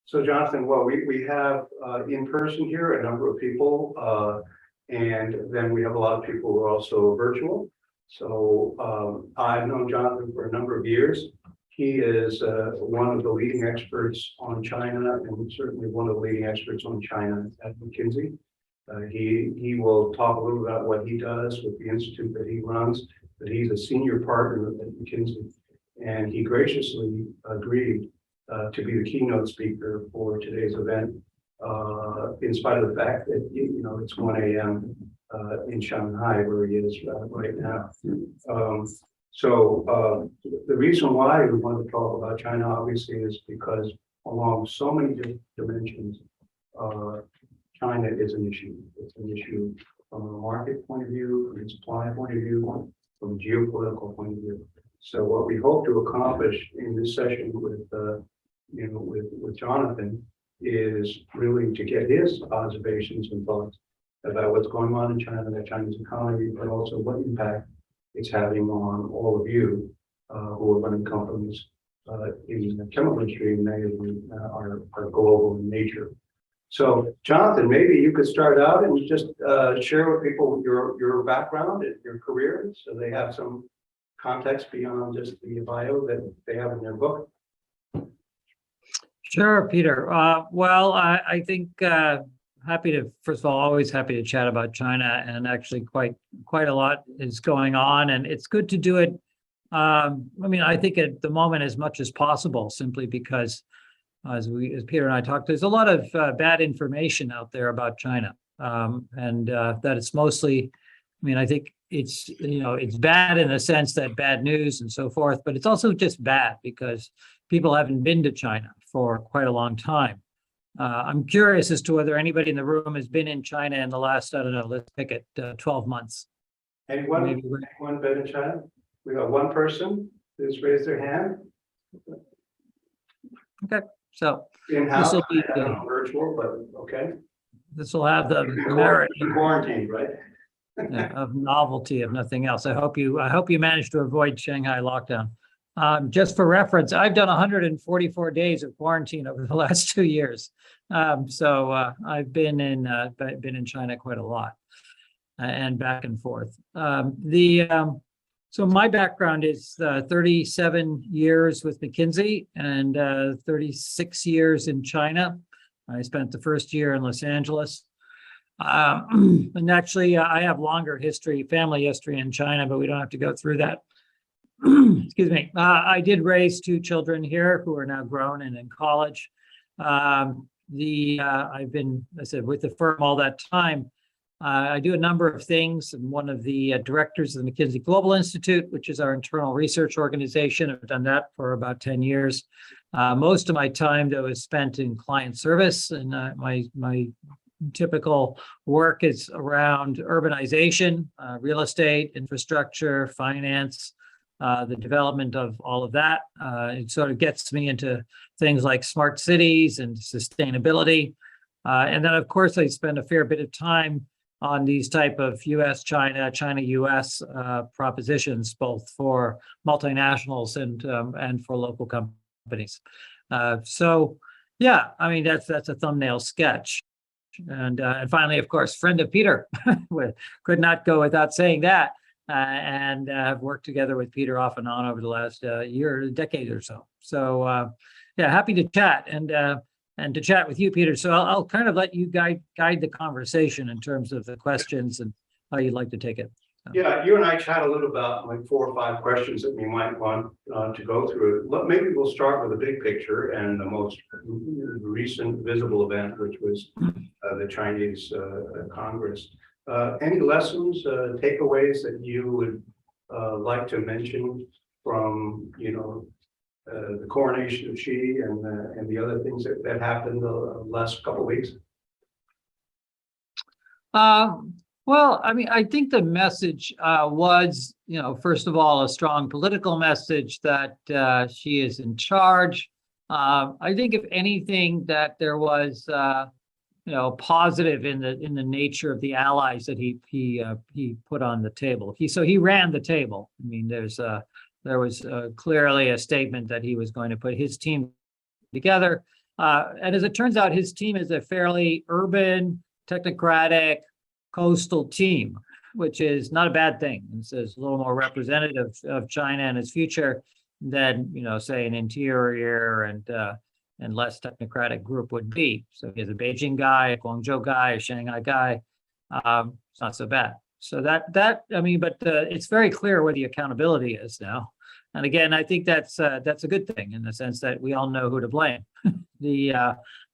So Jonathan, well, we have in person here a number of people, and then we have a lot of people who are also virtual. So I've known Jonathan for a number of years. He is one of the leading experts on China, and certainly one of the leading experts on China at McKinsey. He will talk a little about what he does with the institute that he runs, but he's a senior partner at McKinsey, and he graciously agreed to be the keynote speaker for today's event, in spite of the fact that it's 1 a.m. In Shanghai, where he is right now. So the reason why we want to talk about China, obviously, is because along so many different dimensions, China is an issue. It's an issue from a market point of view, from a supply point of view, from a geopolitical point of view. So what we hope to accomplish in this session with Jonathan is really to get his observations and thoughts about what's going on in China, the Chinese economy, but also what impact it's having on all of you who are running companies in the chemical industry, and many of them are global in nature. So, Jonathan, maybe you could start out and just share with people your background and your career, so they have some context beyond just the bio that they have in their book. Sure, Peter. Well, I think happy to, first of all, always happy to chat about China, and actually quite a lot is going on, and it's good to do it. I think at the moment as much as possible, simply because as Peter and I talked, there's a lot of bad information out there about China, and that it's mostly, I think it's bad in the sense that bad news and so forth, but it's also just bad because people haven't been to China for quite a long time. I'm curious as to whether anybody in the room has been in China in the last, I don't know, let's pick it, 12 months. Anyone been in China? We got one person who's raised their hand. Okay, so in-house, virtual, but okay. This will have the merit quarantine, right? of novelty, if nothing else. I hope you managed to avoid Shanghai lockdown. Just for reference, I've done 144 days of quarantine over the last 2 years. So I've been in China quite a lot, and back and forth. So my background is 37 years with McKinsey and 36 years in China. I spent the first year in Los Angeles. And actually, I have longer family history in China, but we don't have to go through that. Excuse me. I did raise 2 children here who are now grown and in college. I've been, I said, with the firm all that time. I do a number of things. I'm one of the directors of the McKinsey Global Institute, which is our internal research organization. I've done that for about 10 years. Most of my time, though, is spent in client service, and my typical work is around urbanization, real estate, infrastructure, finance, the development of all of that. It sort of gets me into things like smart cities and sustainability. And then, of course, I spend a fair bit of time on these type of US-China, China-US propositions, both for multinationals and for local companies. So, yeah, that's a thumbnail sketch. And finally, of course, friend of Peter. Could not go without saying that. And have worked together with Peter off and on over the last decade or so. So, yeah, happy to chat and to chat with you, Peter. So I'll kind of let you guide the conversation in terms of the questions and how you'd like to take it. Yeah, you and I chat a little about like 4 or 5 questions that we might want to go through. Maybe we'll start with the big picture and the most recent visible event, which was the Chinese Congress. Any lessons, takeaways that you would like to mention from, the coronation of Xi and the other things that happened the last couple of weeks? Well, I think the message was, first of all, a strong political message that Xi is in charge. I think, if anything, that there was positive in the nature of the allies that he put on the table. He ran the table. There was clearly a statement that he was going to put his team together, And as it turns out, his team is a fairly urban, technocratic, coastal team, which is not a bad thing. It's a little more representative of China and its future than, say, an interior and less technocratic group would be. So he has a Beijing guy, a Guangzhou guy, a Shanghai guy. It's not so bad. So but it's very clear where the accountability is now. And again, I think that's a good thing in the sense that we all know who to blame,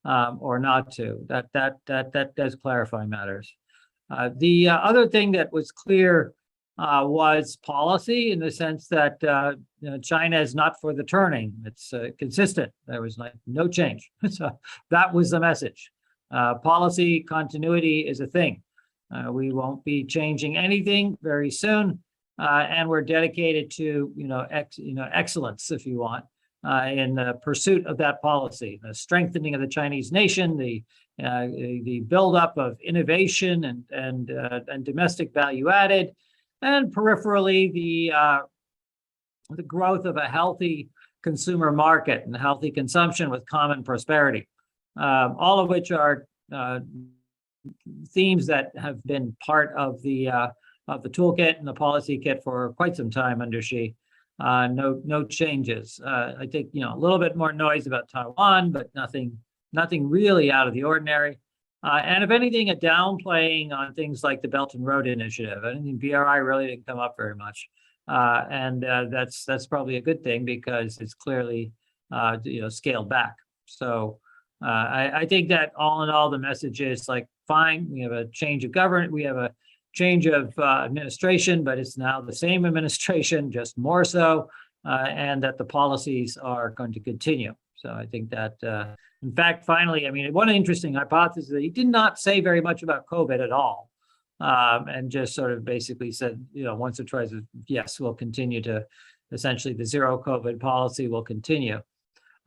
or not to. That does clarify matters. The other thing that was clear was policy, in the sense that China is not for the turning. It's consistent. There was no change. So that was the message. Policy continuity is a thing. We won't be changing anything very soon, and we're dedicated to excellence, if you want, in the pursuit of that policy, the strengthening of the Chinese nation, the buildup of innovation and domestic value added, and peripherally the growth of a healthy consumer market and healthy consumption with common prosperity, all of which are themes that have been part of the toolkit and the policy kit for quite some time under Xi. No changes. I think a little bit more noise about Taiwan, but nothing really out of the ordinary. And if anything, a downplaying on things like the Belt and Road Initiative. I think BRI really didn't come up very much, and that's probably a good thing, because it's clearly scaled back. So I think that all in all, the message is fine. We have a change of government. We have a change of administration, but it's now the same administration, just more so, and that the policies are going to continue. So I think that, in fact, finally, one interesting hypothesis that he did not say very much about COVID at all, and just sort of basically said, once or twice, yes, we'll continue to, essentially the zero COVID policy will continue.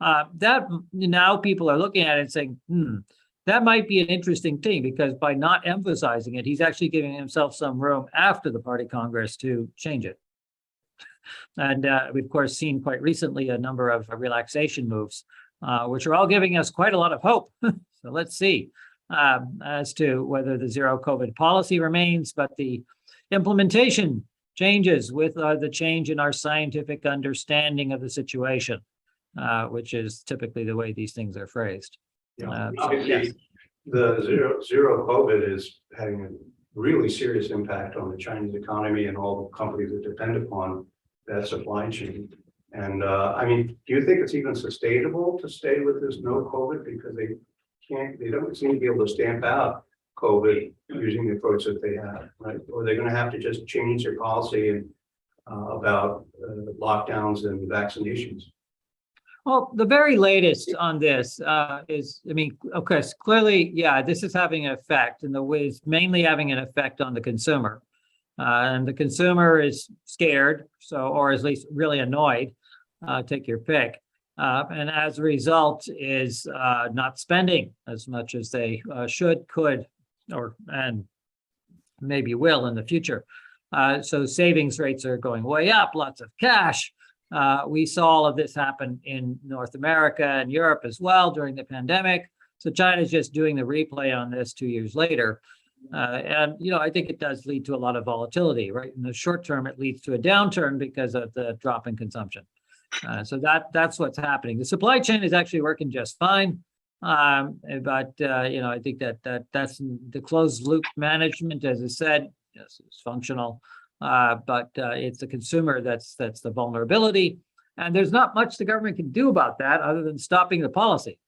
That now people are looking at it and saying, that might be an interesting thing, because by not emphasizing it, he's actually giving himself some room after the party Congress to change it. And we've, of course, seen quite recently a number of relaxation moves, which are all giving us quite a lot of hope. So let's see as to whether the zero COVID policy remains, but the implementation changes with the change in our scientific understanding of the situation, which is typically the way these things are phrased. Obviously, the zero COVID is having a really serious impact on the Chinese economy and all the companies that depend upon that supply chain. And do you think it's even sustainable to stay with this no COVID, because they don't seem to be able to stamp out COVID using the approach that they have, right? Or they're going to have to just change their policy and about lockdowns and vaccinations. Well, the very latest on this is, okay, clearly, yeah, this is having an effect, and the way it's mainly having an effect on the consumer. And the consumer is scared, or at least really annoyed, take your pick. And as a result is not spending as much as they should, could, and maybe will in the future. So savings rates are going way up, lots of cash. We saw all of this happen in North America and Europe as well during the pandemic. So China's just doing the replay on this 2 years later. And I think it does lead to a lot of volatility, right? In the short term, it leads to a downturn because of the drop in consumption. So that's what's happening. The supply chain is actually working just fine. But I think that's the closed loop management, as I said, yes, it's functional. But it's the consumer that's the vulnerability. And there's not much the government can do about that other than stopping the policy.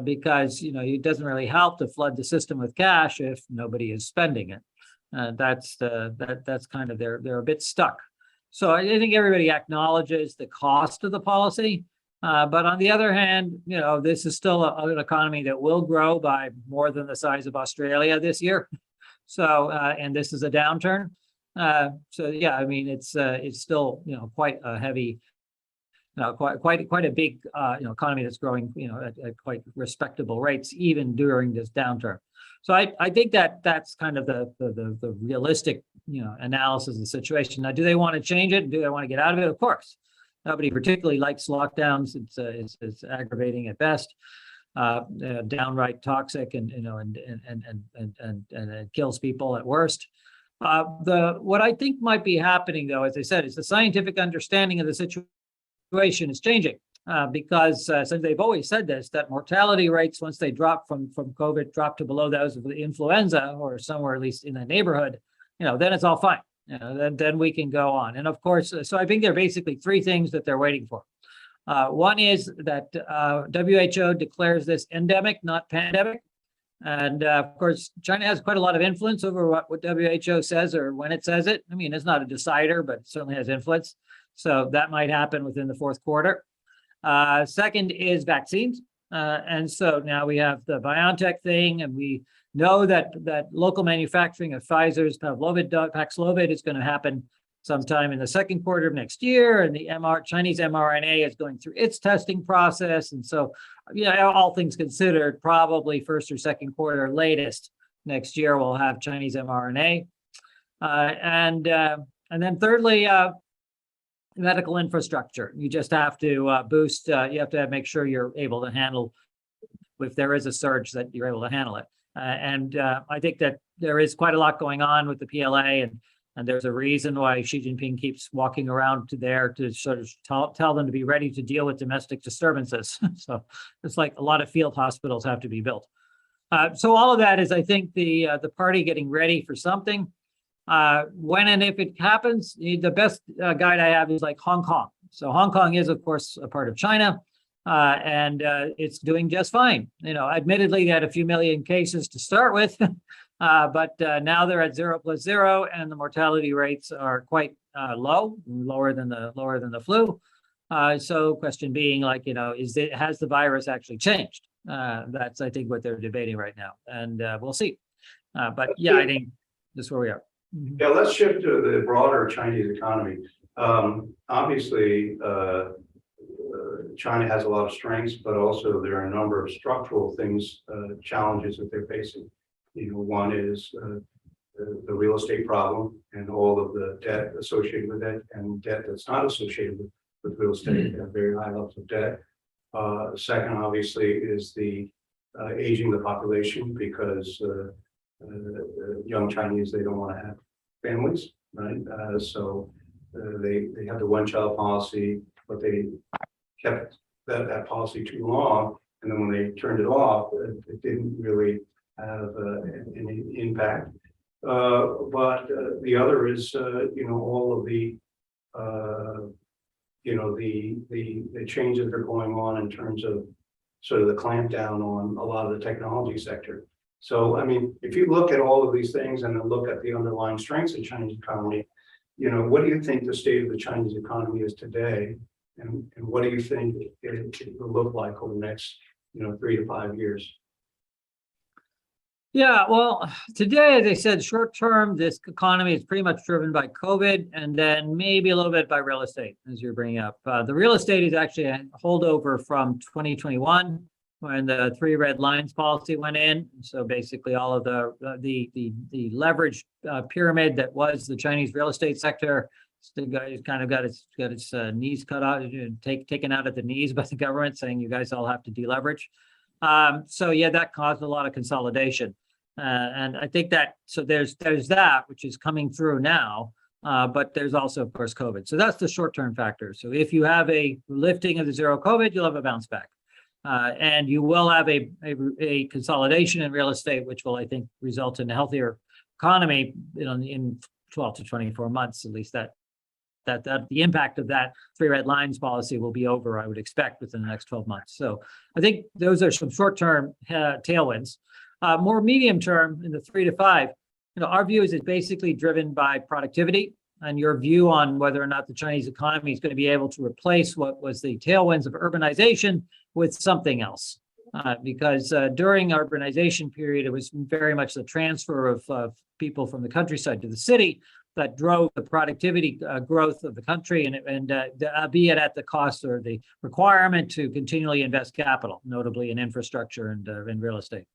Because it doesn't really help to flood the system with cash if nobody is spending it. That's kind of they're a bit stuck. So I think everybody acknowledges the cost of the policy, but on the other hand, this is still an economy that will grow by more than the size of Australia this year. So and this is a downturn. So yeah, it's still quite a heavy. Quite a big economy that's growing at quite respectable rates even during this downturn. So I think that's kind of the realistic analysis of the situation. Now, do they want to change it? Do they want to get out of it? Of course. Nobody particularly likes lockdowns. It's aggravating at best. downright toxic and it kills people at worst. What I think might be happening, though, as I said, is the scientific understanding of the situation is changing. Because since they've always said this, that mortality rates, once they drop from COVID, drop to below those of the influenza or somewhere at least in the neighborhood, then it's all fine. Then we can go on. And of course, so I think there are basically three things that they're waiting for. One is that WHO declares this endemic, not pandemic. And of course, China has quite a lot of influence over what WHO says or when it says it. I mean, it's not a decider, but it certainly has influence. So that might happen within the fourth quarter. Second is vaccines. And so now we have the BioNTech thing, and we know that local manufacturing of Pfizer's Paxlovid is going to happen sometime in the second quarter of next year. And the Chinese mRNA is going through its testing process. And so, all things considered, probably first or second quarter latest next year, we'll have Chinese mRNA. And then thirdly, medical infrastructure. You just have to boost, you have to make sure you're able to handle, if there is a surge, that you're able to handle it. And I think that there is quite a lot going on with the PLA, and there's a reason why Xi Jinping keeps walking around to sort of tell them to be ready to deal with domestic disturbances. So it's like a lot of field hospitals have to be built. So all of that is, I think, the party getting ready for something. When and if it happens, the best guide I have is like Hong Kong. So Hong Kong is, of course, a part of China, and it's doing just fine. Admittedly, they had a few million cases to start with, but now they're at 0+0, and the mortality rates are quite low, lower than the flu. So, question being, has the virus actually changed? That's, I think, what they're debating right now, and we'll see. But yeah, I think that's where we are. Yeah, let's shift to the broader Chinese economy. Obviously, China has a lot of strengths, but also there are a number of structural things, challenges that they're facing. One is the real estate problem and all of the debt associated with it, and debt that's not associated with real estate, very high levels of debt. Second, obviously, is the aging of the population, because young Chinese, they don't want to have families, right? So they have the one-child policy, but they kept that policy too long, and then when they turned it off, it didn't really have any impact. But the other is, all of the the changes that are going on in terms of sort of the clampdown on a lot of the technology sector. So, I mean, if you look at all of these things and then look at the underlying strengths of the Chinese economy, what do you think the state of the Chinese economy is today? And what do you think it will look like over the next, 3 to 5 years? Yeah, well, today, as I said, short term, this economy is pretty much driven by COVID, and then maybe a little bit by real estate, as you're bringing up. The real estate is actually a holdover from 2021, when the 3 red lines policy went in. So basically, all of the leverage pyramid that was the Chinese real estate sector kind of got its knees cut out, taken out at the knees by the government, saying you guys all have to deleverage. So yeah, that caused a lot of consolidation. And I think that, so there's that, which is coming through now, but there's also, of course, COVID. So that's the short-term factor. So if you have a lifting of the zero COVID, you'll have a bounce back. And you will have a consolidation in real estate, which will, I think, result in a healthier economy, in 12 to 24 months, at least that the impact of that 3 red lines policy will be over, I would expect, within the next 12 months. So I think those are some short-term tailwinds. More medium-term, in the 3 to 5, our view is it's basically driven by productivity, and your view on whether or not the Chinese economy is going to be able to replace what was the tailwinds of urbanization with something else. Because during urbanization period, it was very much the transfer of people from the countryside to the city that drove the productivity growth of the country, and be it at the cost or the requirement to continually invest capital, notably in infrastructure and in real estate.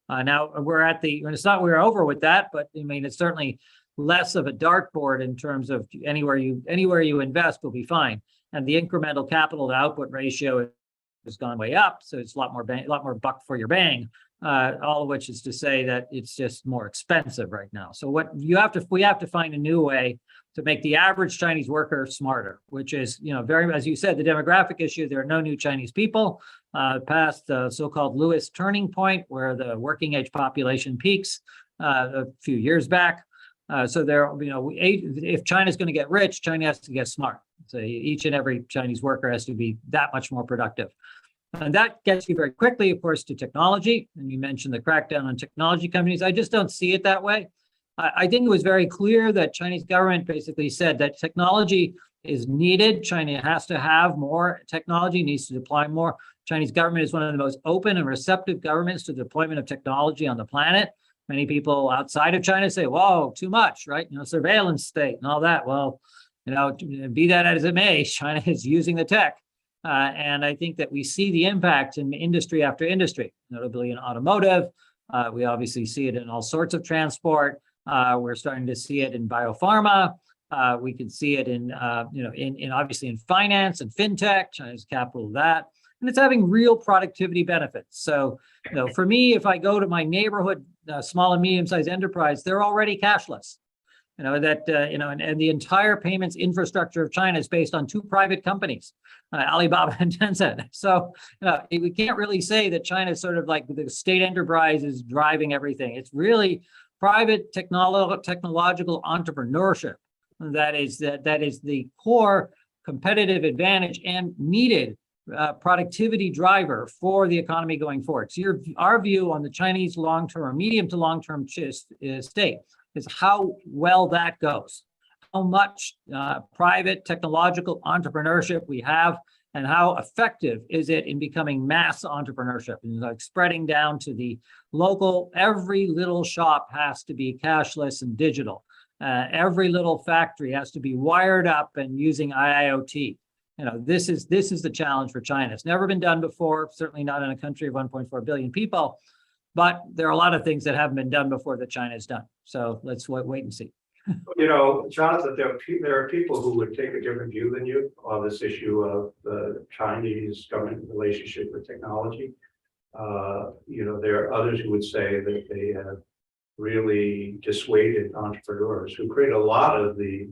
Now we're over with that, but I mean, it's certainly less of a dartboard in terms of anywhere you invest will be fine. And the incremental capital to output ratio has gone way up, so it's a lot more bang, a lot more buck for your bang. All of which is to say that it's just more expensive right now. So we have to find a new way to make the average Chinese worker smarter, which is, very, as you said, the demographic issue. There are no new Chinese people past the so-called Lewis turning point, where the working age population peaks a few years back. So there, if China's going to get rich, China has to get smart. So each and every Chinese worker has to be that much more productive. And that gets you very quickly, of course, to technology. And you mentioned the crackdown on technology companies. I just don't see it that way. I think it was very clear that Chinese government basically said that technology is needed. China has to have more technology, needs to deploy more. Chinese government is one of the most open and receptive governments to the deployment of technology on the planet. Many people outside of China say, whoa, too much, right? Surveillance state and all that. Well, be that as it may, China is using the tech. And I think that we see the impact in industry after industry, notably in automotive. We obviously see it in all sorts of transport. We're starting to see it in biopharma. We can see it in obviously in finance and fintech. China's capital of that, and it's having real productivity benefits. So, for me, if I go to my neighborhood small and medium-sized enterprise, they're already cashless. And the entire payments infrastructure of China is based on two private companies, Alibaba and Tencent. So we can't really say that China is sort of like the state enterprise is driving everything. It's really private technological entrepreneurship that is the core competitive advantage and needed productivity driver for the economy going forward. So our view on the Chinese long-term or medium to long-term state is how well that goes, how much private technological entrepreneurship we have, and how effective is it in becoming mass entrepreneurship, and like spreading down to the local. Every little shop has to be cashless and digital. Every little factory has to be wired up and using IoT. This is the challenge for China. It's never been done before, certainly not in a country of 1.4 billion people. But there are a lot of things that haven't been done before that China has done. So let's wait and see. Jonathan, there are people who would take a different view than you on this issue of the Chinese government relationship with technology. There are others who would say that they have really dissuaded entrepreneurs who create a lot of the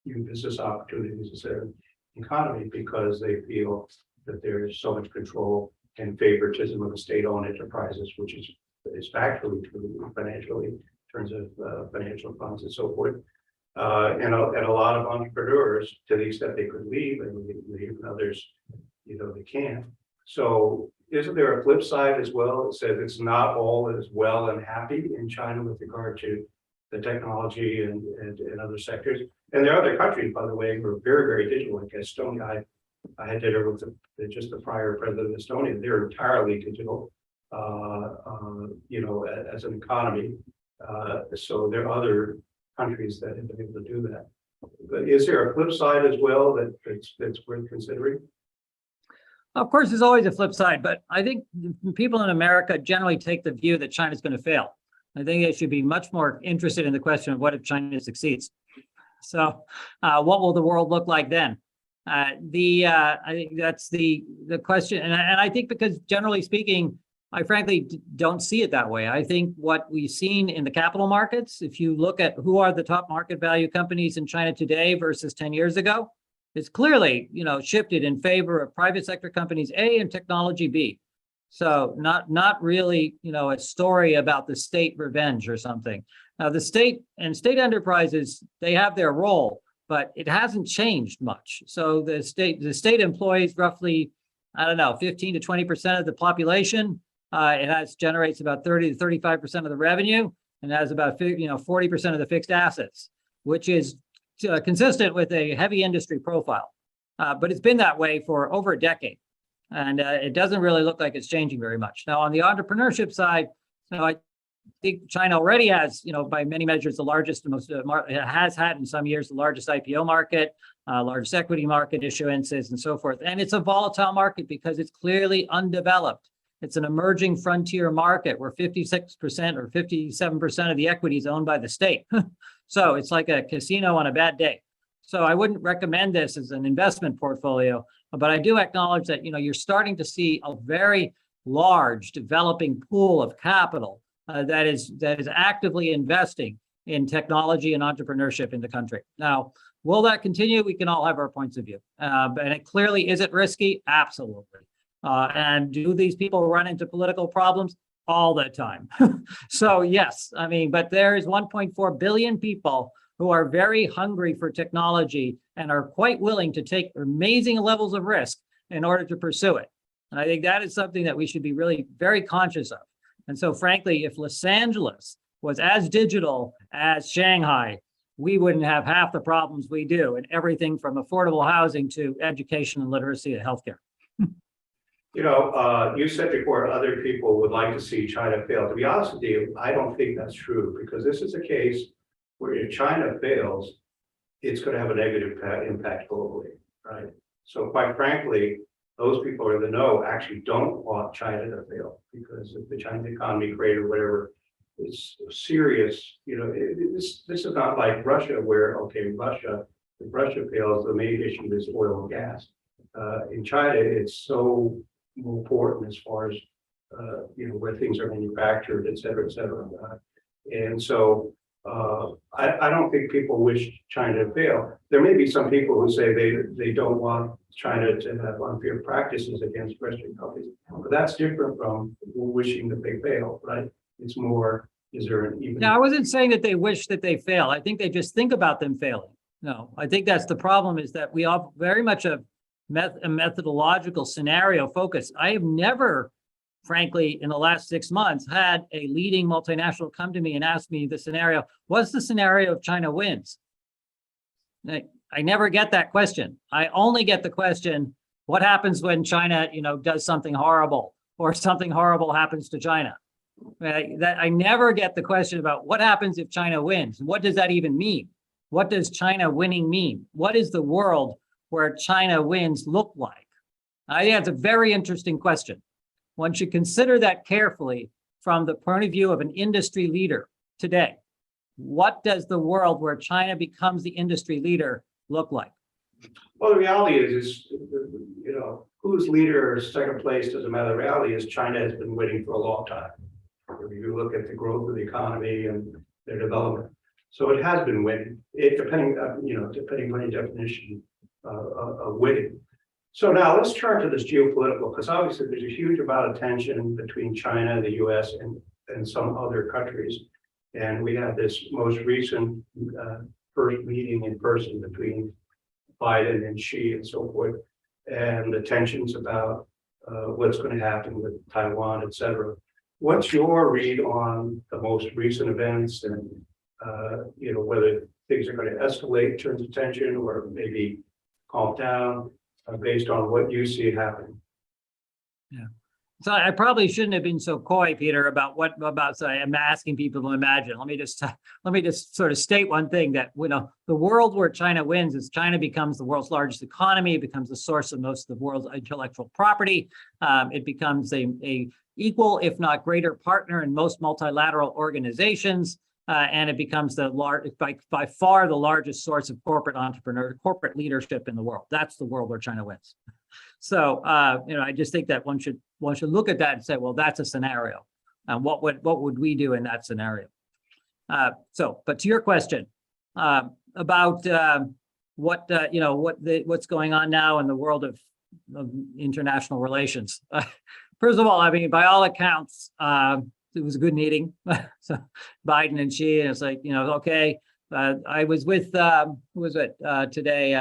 new business opportunities in their economy because they feel that there's so much control and favoritism of the state-owned enterprises, which is factually true financially in terms of financial funds and so forth. And a lot of entrepreneurs, to the extent they could leave, and others, they can't. So isn't there a flip side as well? It says it's not all as well and happy in China with regard to the technology and other sectors. And there are other countries, by the way, who are very, very digital, like Estonia. I had dinner with just the prior president of Estonia. They're entirely digital, as an economy. So there are other countries that have been able to do that. But is there a flip side as well that's worth considering? Of course, there's always a flip side, but I think people in America generally take the view that China's going to fail. I think they should be much more interested in the question of what if China succeeds. So what will the world look like then? I think that's the question. And I think because generally speaking, I frankly don't see it that way. I think what we've seen in the capital markets, if you look at who are the top market value companies in China today versus 10 years ago, it's clearly, shifted in favor of private sector companies A and technology B. So not really, a story about the state revenge or something. Now the state enterprises, they have their role, but it hasn't changed much. So the state employs roughly, 15 to 20% of the population. It generates about 30 to 35% of the revenue, and has about 40% of the fixed assets, which is consistent with a heavy industry profile. But it's been that way for over a decade, and it doesn't really look like it's changing very much. Now, on the entrepreneurship side, I think China already has, by many measures, the largest and most has had in some years the largest IPO market, largest equity market issuances, and so forth. And it's a volatile market because it's clearly undeveloped. It's an emerging frontier market where 56% or 57% of the equity is owned by the state. So it's like a casino on a bad day. So I wouldn't recommend this as an investment portfolio, but I do acknowledge that, you're starting to see a very large developing pool of capital that is actively investing in technology and entrepreneurship in the country. Now, will that continue? We can all have our points of view. But it clearly, is it risky? Absolutely. And do these people run into political problems? All the time. So yes, but there is 1.4 billion people who are very hungry for technology and are quite willing to take amazing levels of risk in order to pursue it. And I think that is something that we should be really very conscious of. And so frankly, if Los Angeles was as digital as Shanghai, we wouldn't have half the problems we do, and everything from affordable housing to education and literacy to healthcare. You said before other people would like to see China fail. To be honest with you, I don't think that's true, because this is a case where if China fails, it's going to have a negative impact globally, right? So quite frankly, those people in the know actually don't want China to fail, because if the Chinese economy created whatever, it's serious. This is not like Russia, where, okay, if Russia fails, the main issue is oil and gas. In China, it's so important as far as, where things are manufactured, et cetera, et cetera. And so I don't think people wish China to fail. There may be some people who say they don't want China to have unfair practices against Western companies, but that's different from wishing that they fail, right? It's more, is there an even? Now, I wasn't saying that they wish that they fail. I think they just think about them failing. No, I think that's the problem, is that we are very much a methodological scenario focus. I have never, frankly, in the last 6 months, had a leading multinational come to me and ask me the scenario, what's the scenario if China wins? I never get that question. I only get the question, what happens when China, does something horrible, or something horrible happens to China? That I never get the question about what happens if China wins. What does that even mean? What does China winning mean? What is the world where China wins look like? I think that's a very interesting question. One should consider that carefully from the point of view of an industry leader today. What does the world where China becomes the industry leader look like? Well, the reality is whose leader is second place doesn't matter. The reality is China has been winning for a long time. If you look at the growth of the economy and their development. So it has been winning, depending on your definition of winning. So now let's turn to this geopolitical, because obviously there's a huge amount of tension between China, the US, and some other countries. And we had this most recent first meeting in person between Biden and Xi and so forth, and the tensions about what's going to happen with Taiwan, et cetera. What's your read on the most recent events, and whether things are going to escalate in terms of tension or maybe calm down based on what you see happening? Yeah. So I probably shouldn't have been so coy, Peter, about I'm asking people to imagine. Let me just sort of state one thing, that the world where China wins is China becomes the world's largest economy. It becomes the source of most of the world's intellectual property. It becomes a equal, if not greater, partner in most multilateral organizations. And it becomes by far the largest source of corporate leadership in the world. That's the world where China wins. So, I just think that one should look at that and say, well, that's a scenario. And what would we do in that scenario? But to your question about what's going on now in the world of international relations. First of all, by all accounts, it was a good meeting. So Biden and Xi, and it's like, okay. I was with who was it today?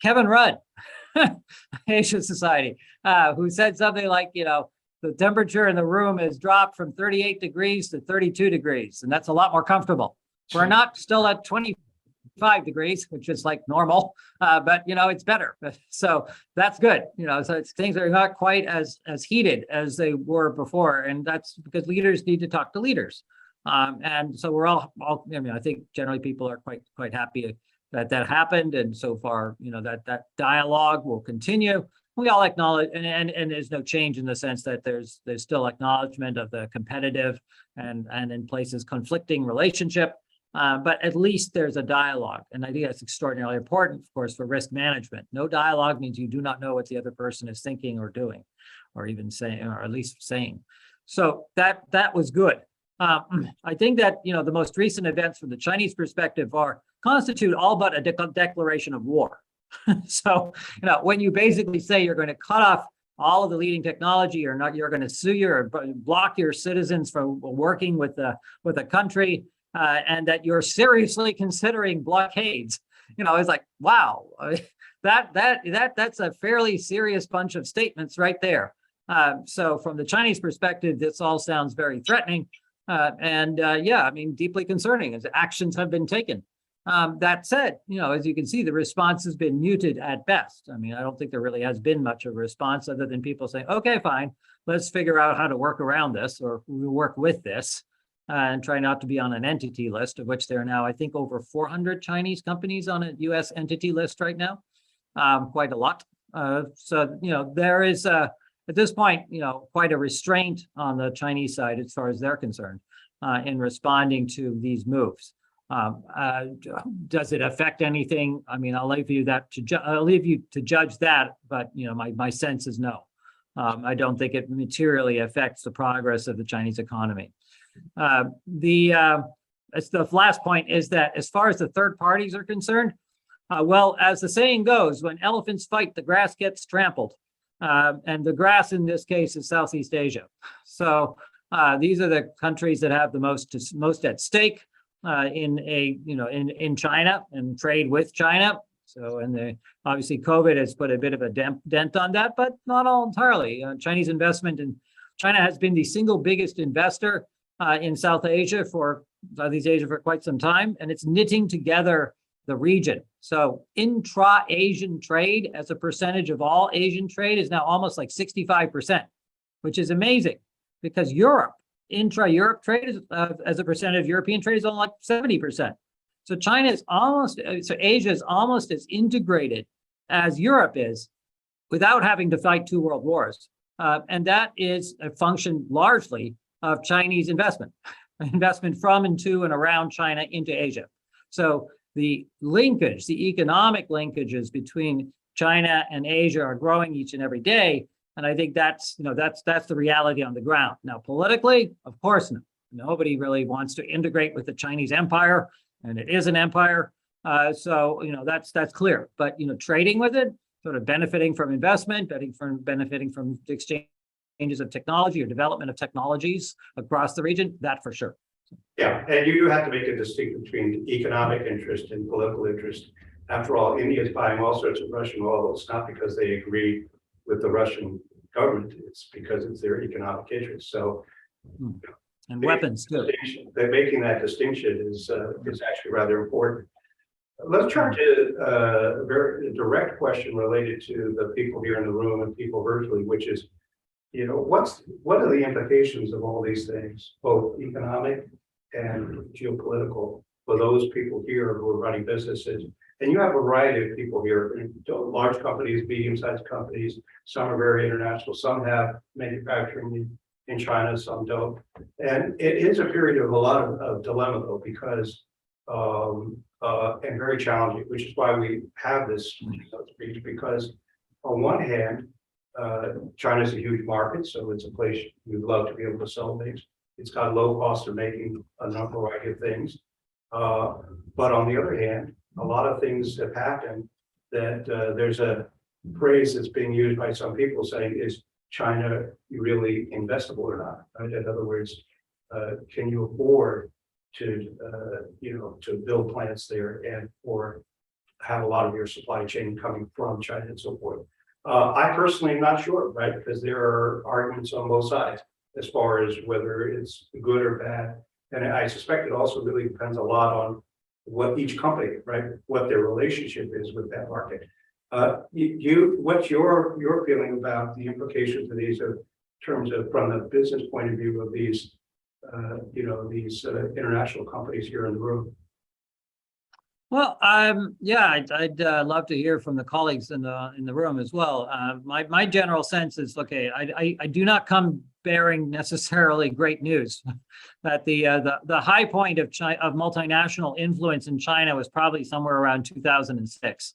Kevin Rudd, Asia Society, who said something like, the temperature in the room has dropped from 38 degrees to 32 degrees, and that's a lot more comfortable. We're not still at 25 degrees, which is like normal, but it's better. So that's good. So things are not quite as heated as they were before, and that's because leaders need to talk to leaders. And so we're all I think generally people are quite happy that happened, and so far that dialogue will continue. We all acknowledge, and there's no change in the sense that there's still acknowledgement of the competitive and in places conflicting relationship But at least there's a dialogue. And I think that's extraordinarily important, of course, for risk management. No dialogue means you do not know what the other person is thinking or doing, or even saying, or at least saying. So that was good. I think that, the most recent events from the Chinese perspective constitute all but a declaration of war. So, when you basically say you're going to cut off all of the leading technology, you're going to sue you or block your citizens from working with a country, and that you're seriously considering blockades. It's like, wow, that's a fairly serious bunch of statements right there. So from the Chinese perspective, this all sounds very threatening, and deeply concerning as actions have been taken. That said, as you can see, the response has been muted at best. I don't think there really has been much of a response other than people saying, okay, fine, let's figure out how to work around this, or we work with this, and try not to be on an entity list, of which there are now, I think, over 400 Chinese companies on a US entity list right now, quite a lot. So, there is, at this point, quite a restraint on the Chinese side as far as they're concerned in responding to these moves. Does it affect anything? I'll leave you to judge that, but my sense is no. I don't think it materially affects the progress of the Chinese economy. The last point is that as far as the third parties are concerned, well, as the saying goes, when elephants fight, the grass gets trampled, and the grass in this case is Southeast Asia. So these are the countries that have the most at stake in China and trade with China. So, obviously COVID has put a bit of a dent on that, but not all entirely. Chinese investment in China has been the single biggest investor in Southeast Asia for quite some time, and it's knitting together the region. So intra-Asian trade as a percentage of all Asian trade is now almost like 65%, which is amazing, because intra-Europe trade is, as a percentage of European trade is only like 70%. So Asia is almost as integrated as Europe is without having to fight two world wars. And that is a function largely of Chinese investment from and to and around China into Asia. So the economic linkages between China and Asia are growing each and every day. And I think that's the reality on the ground. Now, politically, of course, nobody really wants to integrate with the Chinese empire, and it is an empire. So that's clear. But trading with it, sort of benefiting from investment, benefiting from exchanges of technology or development of technologies across the region, that for sure. Yeah, and you do have to make a distinction between economic interest and political interest. After all, India is buying all sorts of Russian oil. It's not because they agree with the Russian government, it's because it's their economic interest. So, and weapons too. Making that distinction is actually rather important. Let's turn to a very direct question related to the people here in the room and people virtually, which is, what are the implications of all these things, both economic and geopolitical, for those people here who are running businesses? And you have a variety of people here, large companies, medium-sized companies. Some are very international. Some have manufacturing in China, some don't. And it is a period of a lot of dilemma, though, because and very challenging, which is why we have this speech, because on one hand, China is a huge market, so it's a place we'd love to be able to sell things. It's got low cost of making a variety of things. But on the other hand, a lot of things have happened that there's a phrase that's being used by some people saying, is China really investable or not? Right? In other words, can you afford to build plants there or have a lot of your supply chain coming from China and so forth? I personally am not sure, right? Because there are arguments on both sides as far as whether it's good or bad. And I suspect it also really depends a lot on what each company, right, what their relationship is with that market. What's your feeling about the implications of these in terms of, from the business point of view of these, these international companies here in the room? Well, I'd love to hear from the colleagues in the room as well. My general sense is, okay, I do not come bearing necessarily great news. That the high point of China, of multinational influence in China was probably somewhere around 2006.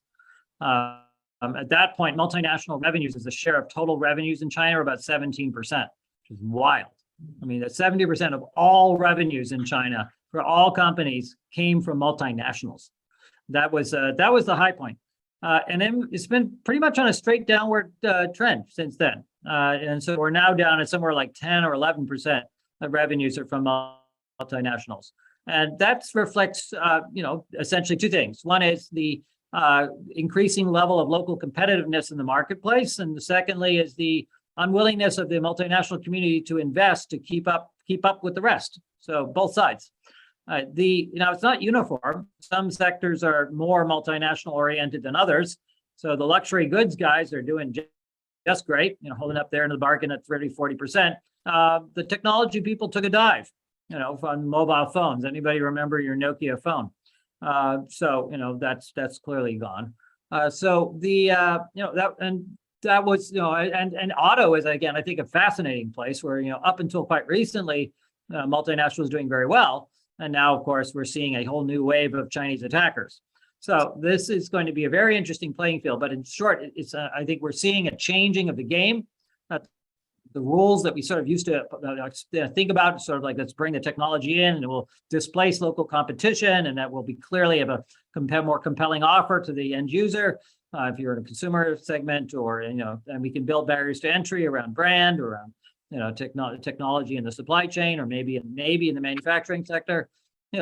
At that point, multinational revenues as a share of total revenues in China are about 17%, which is wild. I mean, that 70% of all revenues in China for all companies came from multinationals. That was the high point. And then it's been pretty much on a straight downward trend since then. And so we're now down at somewhere like 10 or 11% of revenues are from multinationals. And that reflects, essentially two things. One is the increasing level of local competitiveness in the marketplace. And secondly is the unwillingness of the multinational community to invest to keep up with the rest. So both sides. It's not uniform. Some sectors are more multinational oriented than others. So the luxury goods guys are doing just great, holding up there in the bargain at 30-40%. The technology people took a dive, on mobile phones. Anybody remember your Nokia phone? That's clearly gone. That was, and auto is, again, I think a fascinating place where, up until quite recently, multinational was doing very well. And now, of course, we're seeing a whole new wave of Chinese attackers. So this is going to be a very interesting playing field. But in short, I think we're seeing a changing of the game. The rules that we sort of used to think about, sort of like, let's bring the technology in and it will displace local competition, and that will be clearly of a more compelling offer to the end user. If you're in a consumer segment, or, and we can build barriers to entry around brand, around, technology in the supply chain, or maybe in the manufacturing sector.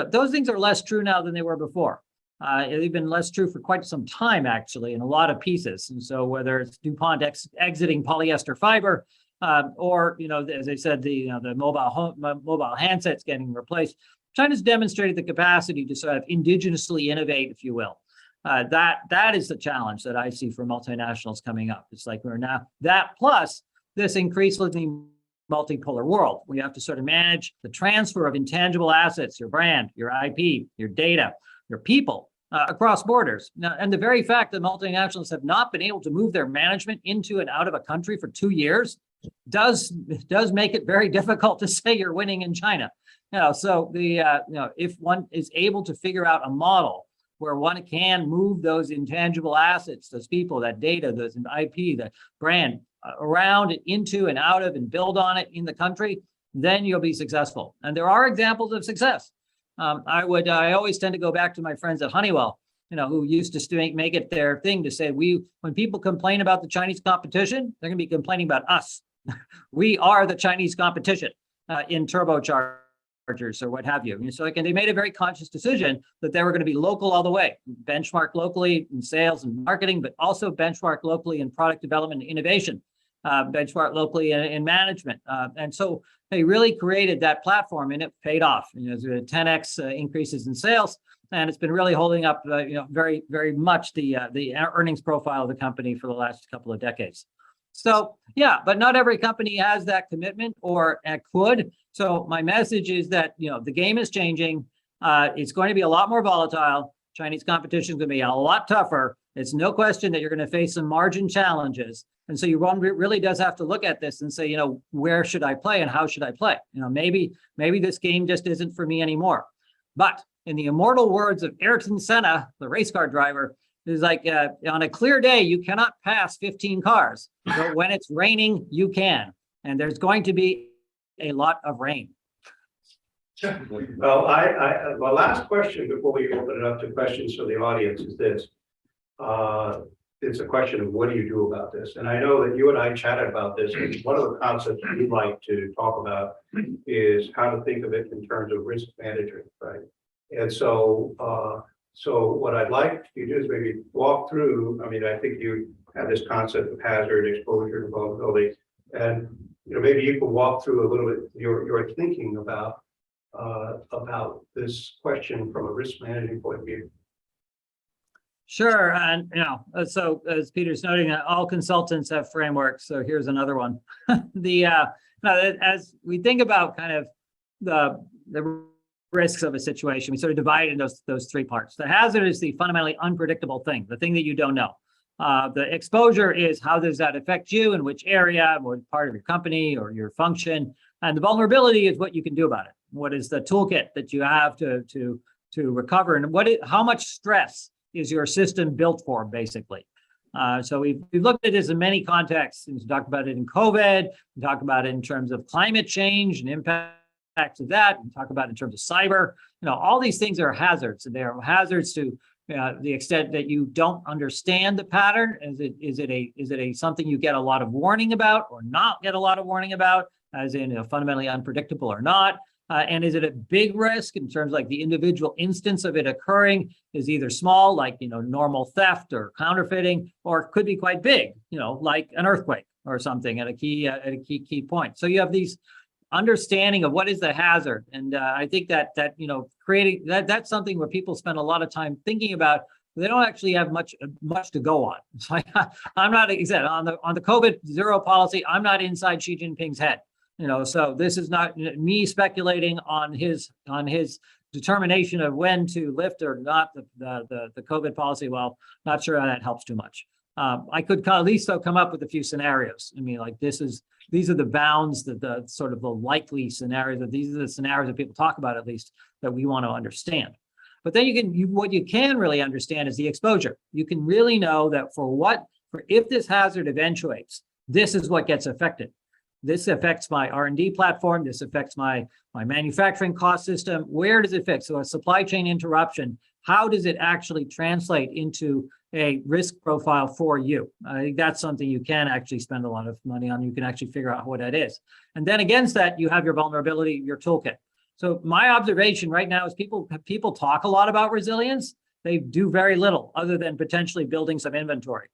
Those things are less true now than they were before. They've been less true for quite some time, actually, in a lot of pieces. And so whether it's DuPont exiting polyester fiber, or, as I said, the mobile handsets getting replaced, China's demonstrated the capacity to sort of indigenously innovate, if you will. That is the challenge that I see for multinationals coming up. It's like we're now that plus this increasingly multipolar world. We have to sort of manage the transfer of intangible assets, your brand, your IP, your data, your people across borders. Now, and the very fact that multinationals have not been able to move their management into and out of a country for 2 years does make it very difficult to say you're winning in China. So if one is able to figure out a model where one can move those intangible assets, those people, that data, those IP, the brand, around it, into and out of, and build on it in the country, then you'll be successful. And there are examples of success. I always tend to go back to my friends at Honeywell, who used to make it their thing to say, when people complain about the Chinese competition, they're going to be complaining about us. We are the Chinese competition in turbochargers or what have you. And so they made a very conscious decision that they were going to be local all the way, benchmark locally in sales and marketing, but also benchmark locally in product development and innovation, benchmark locally in management. And so they really created that platform, and it paid off. 10x increases in sales, and it's been really holding up, very, very much the earnings profile of the company for the last couple of decades. So yeah, but not every company has that commitment or could. So my message is that, the game is changing. It's going to be a lot more volatile. Chinese competition is going to be a lot tougher. It's no question that you're going to face some margin challenges. And so one really does have to look at this and say, where should I play and how should I play? Maybe this game just isn't for me anymore. But in the immortal words of Ayrton Senna, the race car driver, is like, on a clear day, you cannot pass 15 cars, but when it's raining, you can. And there's going to be a lot of rain. Well, my last question before we open it up to questions from the audience is this. It's a question of what do you do about this? And I know that you and I chatted about this. And one of the concepts we'd like to talk about is how to think of it in terms of risk management, right? And so, what I'd like you to do is maybe walk through. I mean, I think you have this concept of hazard, exposure, and vulnerability, and maybe you can walk through a little bit your thinking about this question from a risk management point of view. Sure, and so as Peter's noting, all consultants have frameworks. So here's another one. As we think about kind of the risks of a situation, we sort of divide in those three parts. The hazard is the fundamentally unpredictable thing, the thing that you don't know. The exposure is how does that affect you, in which area, what part of your company or your function, and the vulnerability is what you can do about it. What is the toolkit that you have to recover, and how much stress is your system built for, basically. So we've looked at this in many contexts. We talked about it in COVID. We talked about it in terms of climate change and impacts of that. We talk about it in terms of cyber. All these things are hazards, and they are hazards to the extent that you don't understand the pattern. Is it a something you get a lot of warning about or not get a lot of warning about, as in fundamentally unpredictable or not? And is it a big risk in terms like the individual instance of it occurring is either small, like normal theft or counterfeiting, or it could be quite big, like an earthquake or something at a key point. So you have these understanding of what is the hazard, and I think that creating that's something where people spend a lot of time thinking about. They don't actually have much to go on. It's like, I'm not, like I said, on the COVID zero policy, I'm not inside Xi Jinping's head. So this is not me speculating on his determination of when to lift or not the COVID policy. Well, not sure how that helps too much. I could at least come up with a few scenarios. I mean, like these are the bounds, the sort of the likely scenarios. That these are the scenarios that people talk about, at least, that we want to understand. But then what you can really understand is the exposure. You can really know that if this hazard eventuates, this is what gets affected. This affects my R&D platform. This affects my manufacturing cost system. Where does it affect? So a supply chain interruption, how does it actually translate into a risk profile for you? I think that's something you can actually spend a lot of money on. You can actually figure out what that is. And then against that, you have your vulnerability, your toolkit. So my observation right now is people talk a lot about resilience. They do very little other than potentially building some inventory.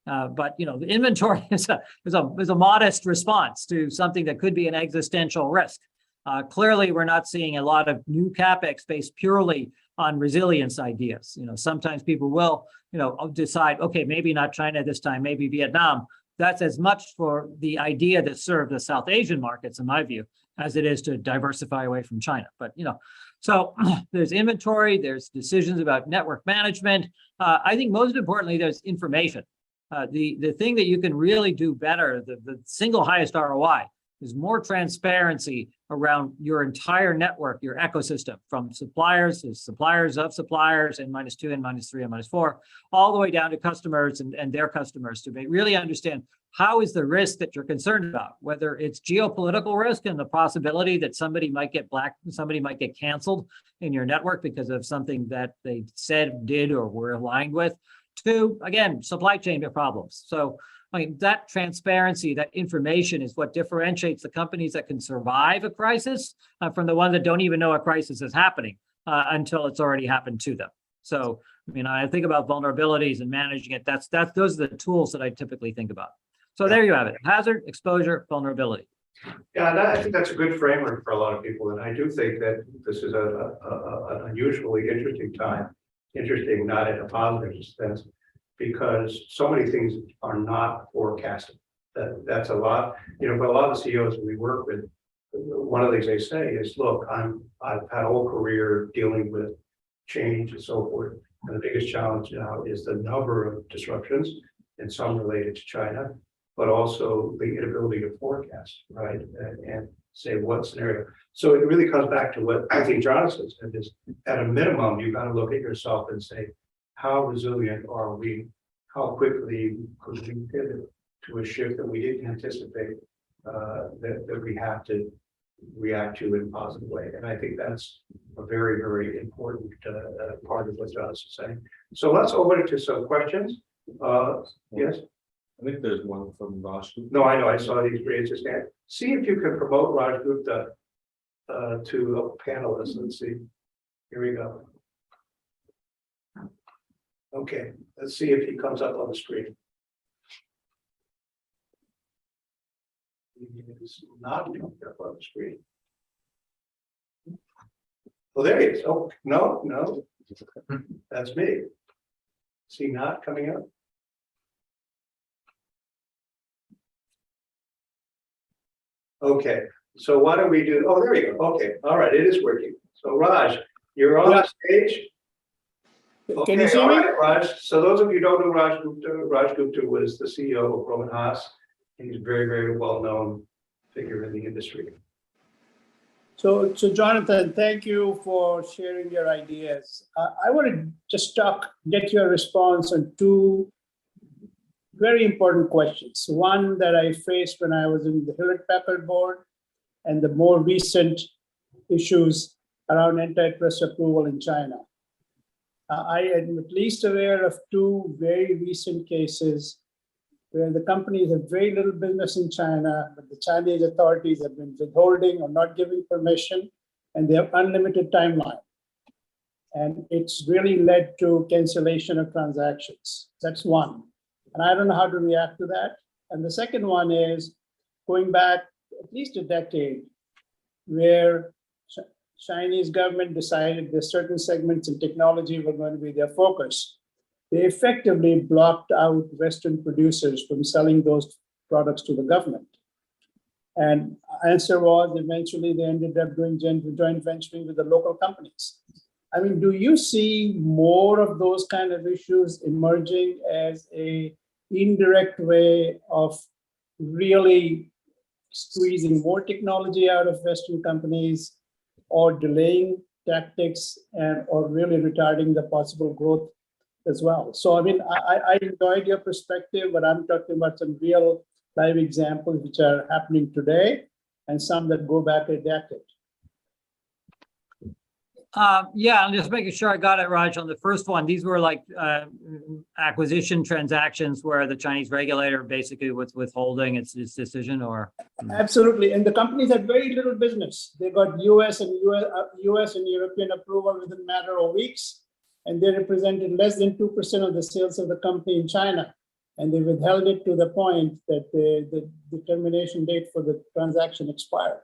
But the inventory is a modest response to something that could be an existential risk. Clearly, we're not seeing a lot of new capex based purely on resilience ideas. Sometimes people will, decide, okay, maybe not China this time, maybe Vietnam. That's as much for the idea that serve the South Asian markets, in my view, as it is to diversify away from China. But so there's inventory, there's decisions about network management. I think most importantly, there's information. The thing that you can really do better, the single highest ROI, is more transparency around your entire network, your ecosystem, from suppliers to suppliers of suppliers, N-2, N-3, N-4, all the way down to customers and their customers, to really understand how is the risk that you're concerned about, whether it's geopolitical risk and the possibility that somebody might get canceled in your network because of something that they said, did, or were aligned with, to, again, supply chain problems. So that transparency, that information is what differentiates the companies that can survive a crisis from the ones that don't even know a crisis is happening until it's already happened to them. So, I think about vulnerabilities and managing it. Those are the tools that I typically think about. So there you have it: hazard, exposure, vulnerability. Yeah, and I think that's a good framework for a lot of people. And I do think that this is an unusually interesting time. Interesting, not in a positive sense, because so many things are not forecasted. That's a lot, but a lot of the CEOs we work with, one of the things they say is, look, I've had a whole career dealing with change and so forth. And the biggest challenge now is the number of disruptions, and some related to China, but also the inability to forecast, right? And say what scenario. So it really comes back to what I think Jonathan said, is at a minimum, you've got to look at yourself and say, how resilient are we? How quickly could we pivot to a shift that we didn't anticipate, that we have to react to in a positive way? And I think that's a very, very important part of what Jonathan's saying. So let's open it to some questions. Yes? I think there's one from Raj. No, I know. I saw these raised his hand. See if you can promote Raj Gupta to a panelist. Let's see. Here we go. Okay, let's see if he comes up on the screen. He's not coming up on the screen. Oh, there he is. Oh, no, that's me. Is he not coming up? Okay, so why don't we do, there you go. Okay, all right, it is working. So Raj, you're on the stage. Can you Okay, see all me? right, Raj. So those of you who don't know Raj Gupta was the CEO of Rowan Haas. He's a very, very well-known figure in the industry. So Jonathan, thank you for sharing your ideas. I want to just get your response on two very important questions. One that I faced when I was in the Hewlett-Packard board, and the more recent issues around antitrust approval in China. I am at least aware of two very recent cases where the companies have very little business in China, but the Chinese authorities have been withholding or not giving permission, and they have unlimited timeline. And it's really led to cancellation of transactions. That's one. And I don't know how to react to that. And the second one is going back at least a decade, where Chinese government decided that certain segments in technology were going to be their focus. They effectively blocked out Western producers from selling those products to the government. And answer was eventually they ended up doing joint venturing with the local companies. I mean, do you see more of those kind of issues emerging as a indirect way of really squeezing more technology out of Western companies, or delaying tactics, and or really retarding the possible growth as well? So I mean, I enjoyed your perspective, but I'm talking about some real live examples which are happening today and some that go back a decade. Yeah, I'm just making sure I got it, Raj, on the first one. These were like acquisition transactions where the Chinese regulator basically was withholding its decision, or? Absolutely, and the companies had very little business. They got US and European approval within a matter of weeks, and they represented less than 2% of the sales of the company in China. And they withheld it to the point that the termination date for the transaction expired.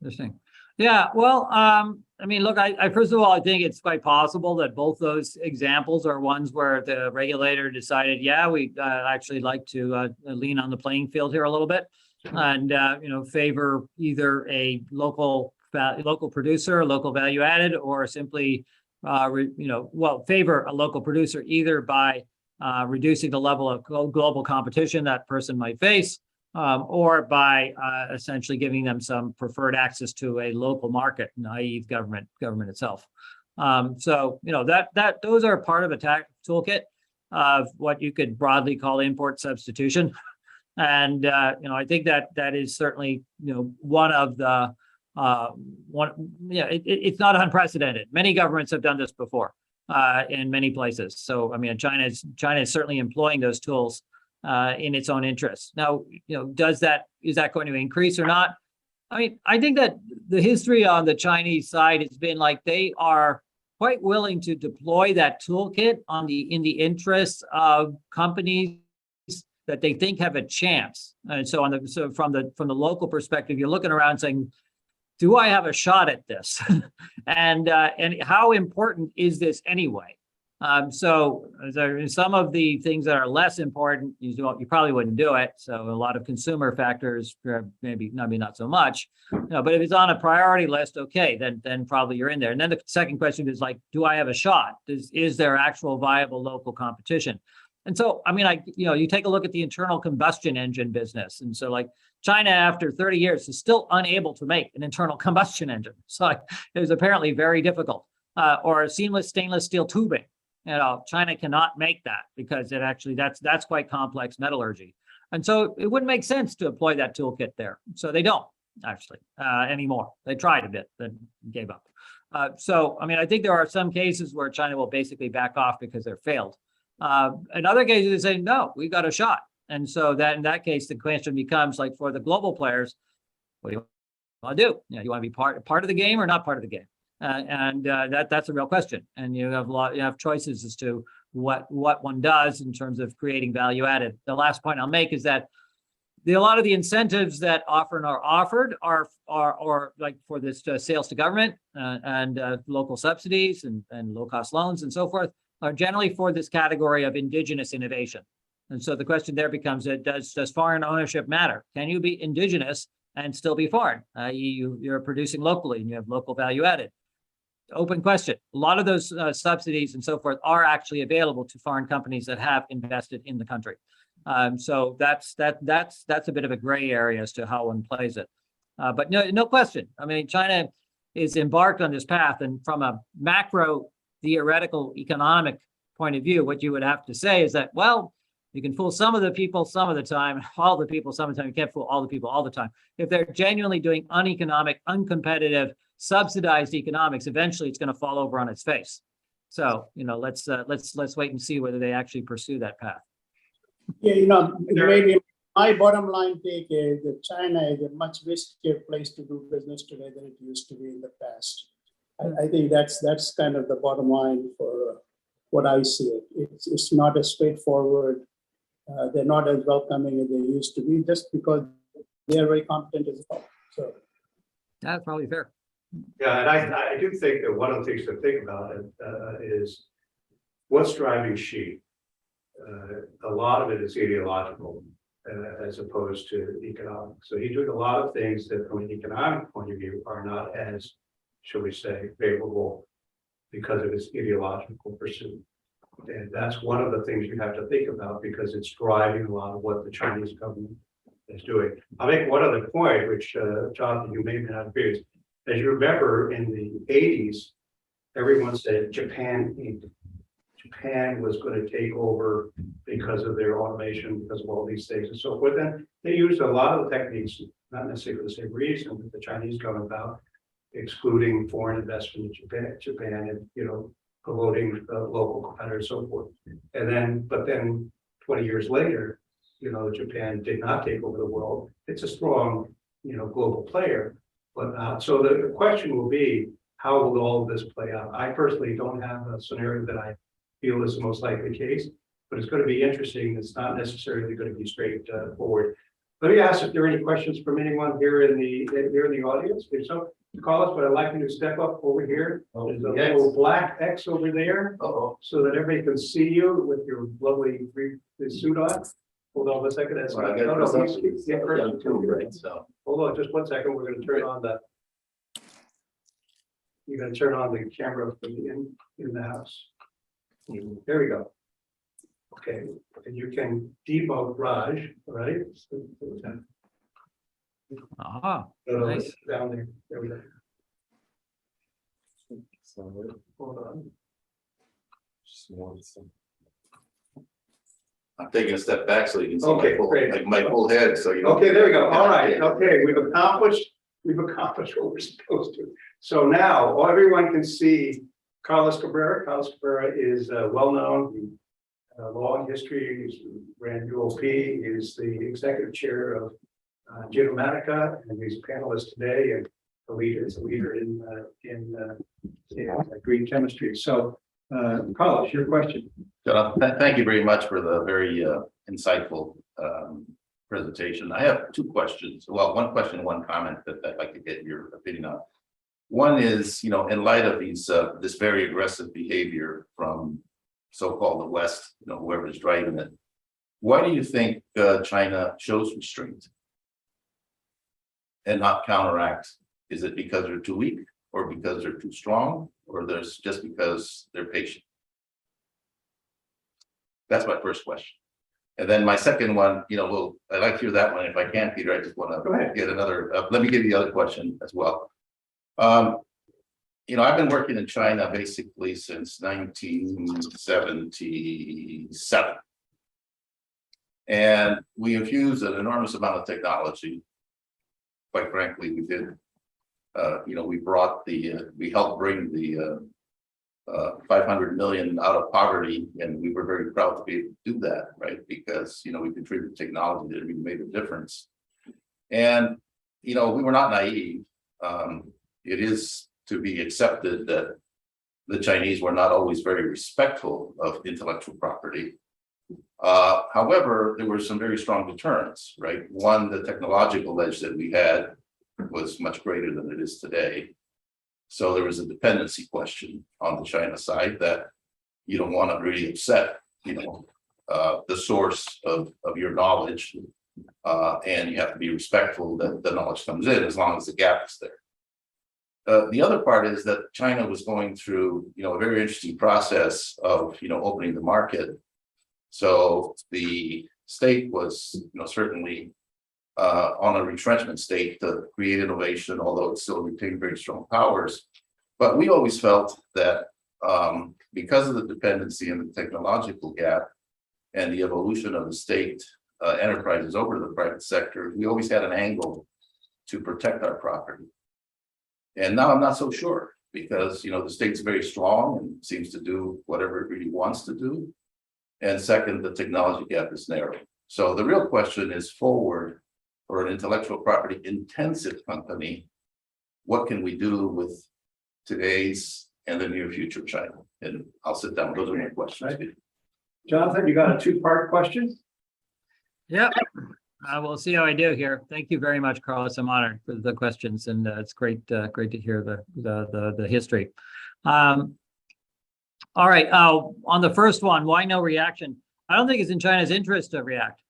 Interesting. Yeah, well, I mean, look, I first of all, I think it's quite possible that both those examples are ones where the regulator decided, yeah, we actually like to lean on the playing field here a little bit, and favor either a local producer, local value added, or simply favor a local producer either by reducing the level of global competition that person might face, or by essentially giving them some preferred access to a local market, i.e. government itself. So those are part of a toolkit of what you could broadly call import substitution. And I think that is certainly one of the it's not unprecedented. Many governments have done this before in many places. So I mean, China is certainly employing those tools in its own interests. Now, is that going to increase or not? I mean, I think that the history on the Chinese side has been like they are quite willing to deploy that toolkit in the interests of companies that they think have a chance. And so from the local perspective, you're looking around saying, do I have a shot at this? and how important is this anyway? So there are some of the things that are less important, you probably wouldn't do it. So a lot of consumer factors, maybe not so much. But if it's on a priority list, okay, then probably you're in there. And then the second question is like, do I have a shot? Is there actual viable local competition? And so, I mean, you take a look at the internal combustion engine business. And so like China, after 30 years, is still unable to make an internal combustion engine. So it was apparently very difficult. Or seamless stainless steel tubing. China cannot make that because that's quite complex metallurgy. And so it wouldn't make sense to employ that toolkit there. So they don't actually anymore. They tried a bit, then gave up. So, I mean, I think there are some cases where China will basically back off because they're failed. In other cases, they say, no, we've got a shot. And so that in that case, the question becomes like for the global players, what do you want to do? You want to be part of the game or not part of the game? That's a real question. And you have choices as to what one does in terms of creating value added. The last point I'll make is that a lot of the incentives that often are offered are like for this sales to government and local subsidies and low cost loans and so forth are generally for this category of indigenous innovation. And so the question there becomes, does foreign ownership matter? Can you be indigenous and still be foreign? You're producing locally and you have local value added. open question. A lot of those subsidies and so forth are actually available to foreign companies that have invested in the country. So that's a bit of a gray area as to how one plays it. But no question. I mean, China is embarked on this path, and from a macro theoretical economic point of view, what you would have to say is that, well, you can fool some of the people some of the time, all the people some of the time. You can't fool all the people all the time. If they're genuinely doing uneconomic, uncompetitive, subsidized economics, eventually it's going to fall over on its face. So, let's wait and see whether they actually pursue that path. Yeah, maybe my bottom line take is that China is a much riskier place to do business today than it used to be in the past. I think that's kind of the bottom line for what I see. It's not as straightforward. They're not as welcoming as they used to be, just because they're very competent as well. So that's probably fair. Yeah, and I do think that one of the things to think about is what's driving Xi. A lot of it is ideological as opposed to economic. So he's doing a lot of things that from an economic point of view are not as, shall we say, favorable because of his ideological pursuit. And that's one of the things you have to think about because it's driving a lot of what the Chinese government is doing. I'll make one other point, which Jonathan, you may not agree with. As you remember, in the 80s, everyone said Japan Inc. Japan was going to take over because of their automation, because of all these things and so forth. And they used a lot of the techniques, not necessarily for the same reason that the Chinese government about excluding foreign investment in Japan and, promoting local competitors and so forth. But then 20 years later, Japan did not take over the world. It's a strong, global player. But so the question will be, how will all of this play out? I personally don't have a scenario that I feel is the most likely case, but it's going to be interesting. It's not necessarily going to be straightforward. Let me ask if there are any questions from anyone here in the audience. If so, call us, but I'd like you to step up over here. There's a little black X over there, so that everybody can see you with your lovely suit on. Hold on a second. That's Well, Hold on just 1 second. We're going to turn on the. You're going to turn on the camera in the house. There we go. Okay, and you can demote Raj, right? Nice. Down there. There we go. Hold on. I'm taking a step back so you can see Okay, great. My full head. So Okay, there we go. All right. Okay, we've accomplished what we're supposed to. So now everyone can see Carlos Cabrera. Carlos Cabrera is well known. Long history. He's ran UOP. He is the executive chair of Genomatica, and he's a panelist today and a leader in green chemistry. So, Carlos, your question. Thank you very much for the very insightful presentation. I have two questions. Well, one question, one comment that I'd like to get your opinion on. One is, in light of this very aggressive behavior from so-called the West, whoever's driving it, why do you think China shows restraint and not counteract? Is it because they're too weak, or because they're too strong, or there's just because they're patient? That's my first question. And then my second one, I'd like to hear that one. If I can, Peter, I just want to get another, let me give you the other question as well. I've been working in China basically since 1977. And we infused an enormous amount of technology. Quite frankly, we did. We helped bring the 500 million out of poverty, and we were very proud to be able to do that, right? Because, we contributed technology that really made a difference. And, we were not naive. It is to be accepted that the Chinese were not always very respectful of intellectual property. However, there were some very strong deterrents, right? One, the technological edge that we had was much greater than it is today. So there was a dependency question on the China side that you don't want to really upset, the source of your knowledge. And you have to be respectful that the knowledge comes in as long as the gap is there. The other part is that China was going through, a very interesting process of, opening the market. So the state was, certainly on a retrenchment state to create innovation, although it still retained very strong powers. But we always felt that because of the dependency and the technological gap and the evolution of the state enterprises over to the private sector, we always had an angle to protect our property. And now I'm not so sure because, the state's very strong and seems to do whatever it really wants to do. And second, the technology gap is narrow. So the real question is forward for an intellectual property intensive company. What can we do with today's and the near future China? And I'll sit down. Those are my questions. Right. Jonathan, you got a two-part question? Yep. We'll see how I do here. Thank you very much, Carlos. I'm honored for the questions, and it's great to hear the history. All right. On the first one, why no reaction? I don't think it's in China's interest to react.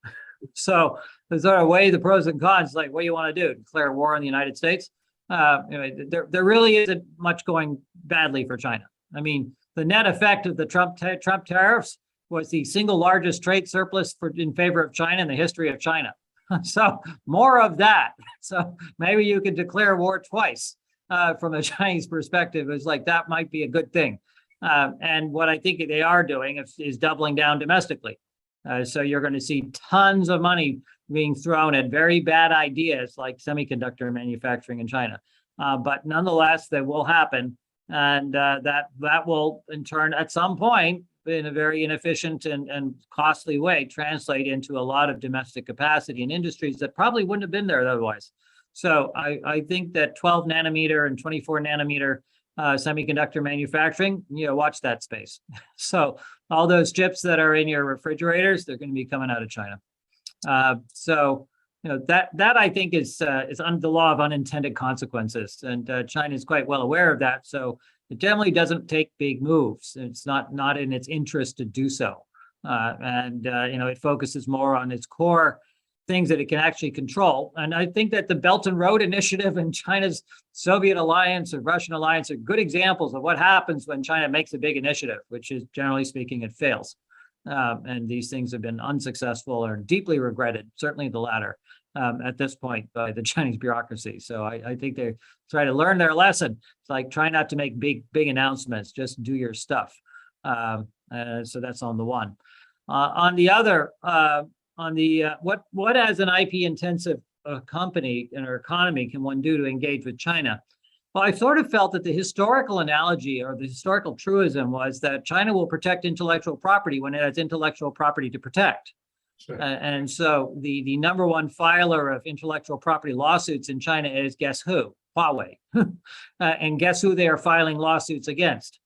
So there's sort of weigh the pros and cons. Like, what do you want to do? Declare war on the United States? There really isn't much going badly for China. I mean, the net effect of the Trump tariffs was the single largest trade surplus in favor of China in the history of China. So more of that. So maybe you could declare war twice from a Chinese perspective. It's like that might be a good thing. And what I think they are doing is doubling down domestically. So you're going to see tons of money being thrown at very bad ideas like semiconductor manufacturing in China. But nonetheless, they will happen. And that will, in turn, at some point, in a very inefficient and costly way, translate into a lot of domestic capacity in industries that probably wouldn't have been there otherwise. So I think that 12 nanometer and 24 nanometer semiconductor manufacturing, watch that space. So all those chips that are in your refrigerators, they're going to be coming out of China. So that I think is the law of unintended consequences, and China is quite well aware of that. So it generally doesn't take big moves. It's not in its interest to do so, and it focuses more on its core things that it can actually control. And I think that the Belt and Road Initiative and China's Soviet alliance or Russian alliance are good examples of what happens when China makes a big initiative, which is, generally speaking, it fails. And these things have been unsuccessful or deeply regretted, certainly the latter, at this point by the Chinese bureaucracy. So I think they try to learn their lesson. It's like, try not to make big announcements, just do your stuff. So that's on the one. On the other, what as an IP intensive company in our economy can one do to engage with China? Well, I sort of felt that the historical analogy or the historical truism was that China will protect intellectual property when it has intellectual property to protect. Sure. And so the number one filer of intellectual property lawsuits in China is, guess who? Huawei. And guess who they are filing lawsuits against?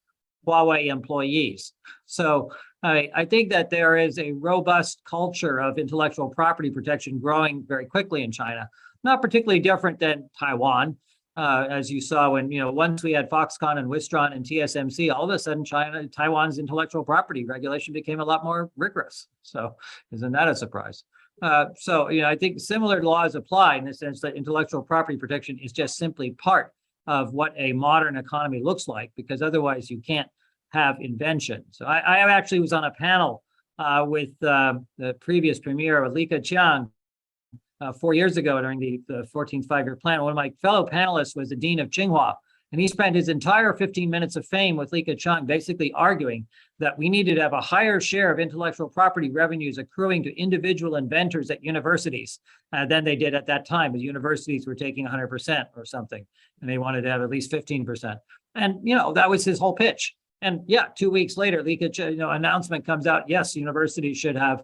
Huawei employees. So I think that there is a robust culture of intellectual property protection growing very quickly in China, not particularly different than Taiwan. As you saw when, once we had Foxconn and Wistron and TSMC, all of a sudden Taiwan's intellectual property regulation became a lot more rigorous. So isn't that a surprise? So I think similar laws apply in the sense that intellectual property protection is just simply part of what a modern economy looks like, because otherwise you can't have invention. So I actually was on a panel with the previous premier, Li Keqiang, 4 years ago during the 14th five-year plan. One of my fellow panelists was the dean of Tsinghua, and he spent his entire 15 minutes of fame with Li Keqiang basically arguing that we needed to have a higher share of intellectual property revenues accruing to individual inventors at universities than they did at that time. The universities were taking 100% or something, and they wanted to have at least 15%. And that was his whole pitch. And yeah, 2 weeks later, Li Keqiang, announcement comes out. Yes, universities should have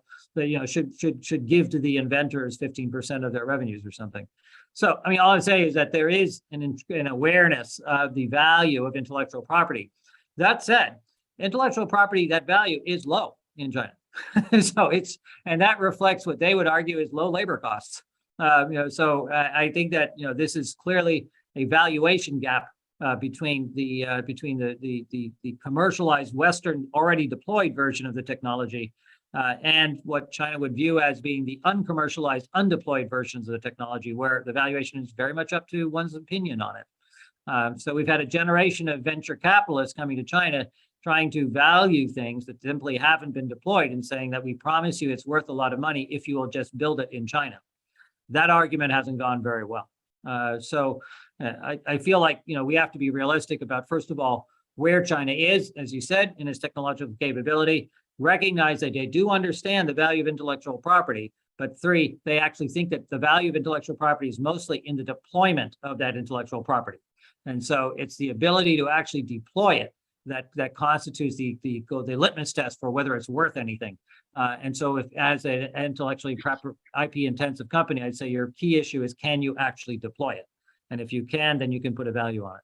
should give to the inventors 15% of their revenues or something. So, all I say is that there is an awareness of the value of intellectual property. That said, intellectual property, that value is low in China. So and that reflects what they would argue is low labor costs. So I think that, this is clearly a valuation gap between the commercialized Western already deployed version of the technology and what China would view as being the uncommercialized, undeployed versions of the technology, where the valuation is very much up to one's opinion on it. So we've had a generation of venture capitalists coming to China, trying to value things that simply haven't been deployed and saying that we promise you it's worth a lot of money if you will just build it in China. That argument hasn't gone very well. I feel like, we have to be realistic about, first of all, where China is, as you said, in its technological capability, recognize that they do understand the value of intellectual property, but three, they actually think that the value of intellectual property is mostly in the deployment of that intellectual property. And so it's the ability to actually deploy it that constitutes the litmus test for whether it's worth anything. And so if as an intellectually IP intensive company, I'd say your key issue is, can you actually deploy it? And if you can, then you can put a value on it.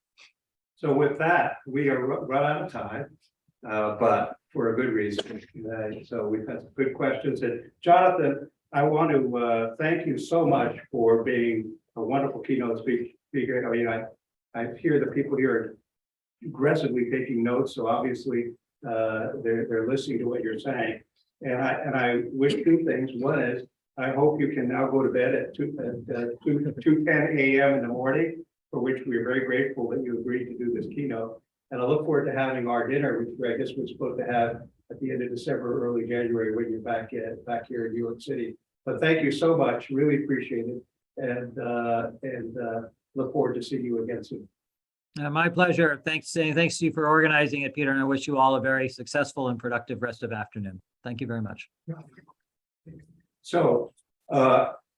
So with that, we are run out of time, but for a good reason. So we've had some good questions. And Jonathan, I want to thank you so much for being a wonderful keynote speaker. I mean, I hear the people here are aggressively taking notes, so obviously they're listening to what you're saying. And I wish two things. One is, I hope you can now go to bed at 2:10 a.m. in the morning, for which we are very grateful that you agreed to do this keynote. And I look forward to having our dinner, which I guess we're supposed to have at the end of December, early January, when you're back here in New York City. But thank you so much, really appreciate it, and look forward to seeing you again soon. My pleasure. Thanks to you for organizing it, Peter, and I wish you all a very successful and productive rest of afternoon. Thank you very much. So